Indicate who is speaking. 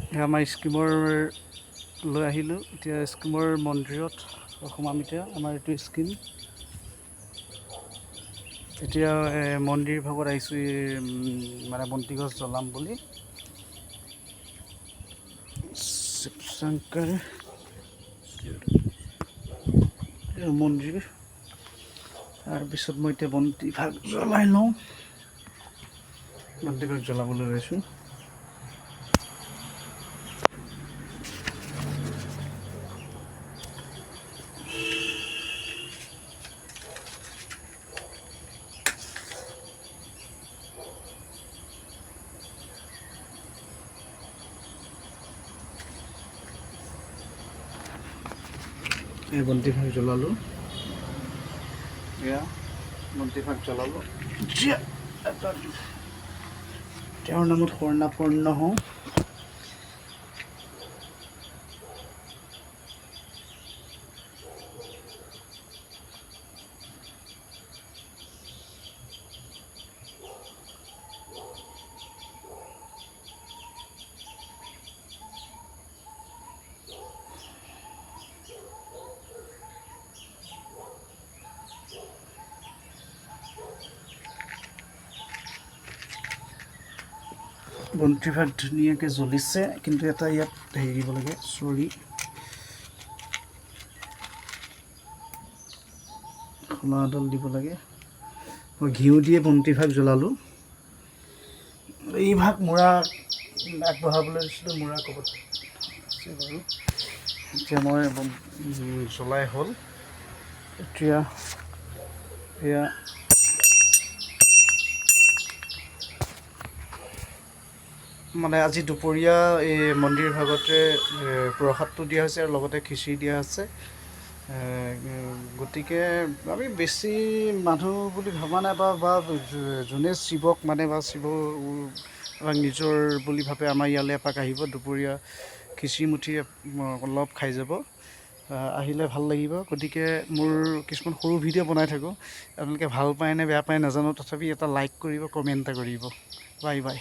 Speaker 1: আমাৰ স্কিমৰ লৈ আহিলোঁ। এতিয়া স্কিমৰ মন্দিৰত সোমাম। এতিয়া আমাৰ এইটো স্কিম। এতিয়া মন্দিৰ ভাগত আহিছোঁ, মানে বন্তি গছ জ্বলাম বুলি। শিৱশংকৰ মন্দিৰ। তাৰপিছত মই এতিয়া বন্তি ভাগ জ্বলাই লওঁ। বন্তি ভাগ জ্বলাবলৈ লৈছোঁ। এই বন্তি ভাগ জ্বলালোঁ। এয়া বন্তি ভাগ জ্বলালোঁ। তেওঁৰ নামত শৰ্ণাপন্ন হওঁ। বন্তি ভাগ ধুনীয়াকৈ জ্বলিছে, কিন্তু এটা ইয়াত হেৰি দিব লাগে, চৰি খোলা এডাল দিব লাগে। মই ঘিউ দিয়ে বন্তি ভাগ জ্বলালোঁ। এই ভাগ মূৰা আগবঢ়াবলৈ দিছিলোঁ, মূৰা ক'ৰবাত আছে বাৰু। এতিয়া মই জ্বলাই হ'ল। এতিয়া এয়া মানে আজি দুপৰীয়া এই মন্দিৰ ভাগতে প্ৰসাদটো দিয়া হৈছে আৰু লগতে খিচিৰি দিয়া আছে। গতিকে আমি বেছি মানুহ বুলি ভবা নাই, বা যোনে শিৱক মানে বা শিৱ নিজৰ বুলি ভাবে, আমাৰ ইয়ালৈ এপাক আহিব, দুপৰীয়া খিচিৰি মুঠি অলপ খাই যাব। আহিলে ভাল লাগিব। গতিকে মোৰ কিছুমান সৰু ভিডিঅ' বনাই থাকোঁ। আপোনালোকে ভাল পায় নে বেয়া পায় নাজানো, তথাপি এটা লাইক কৰিব, কমেণ্ট এটা কৰিব। Bye bye.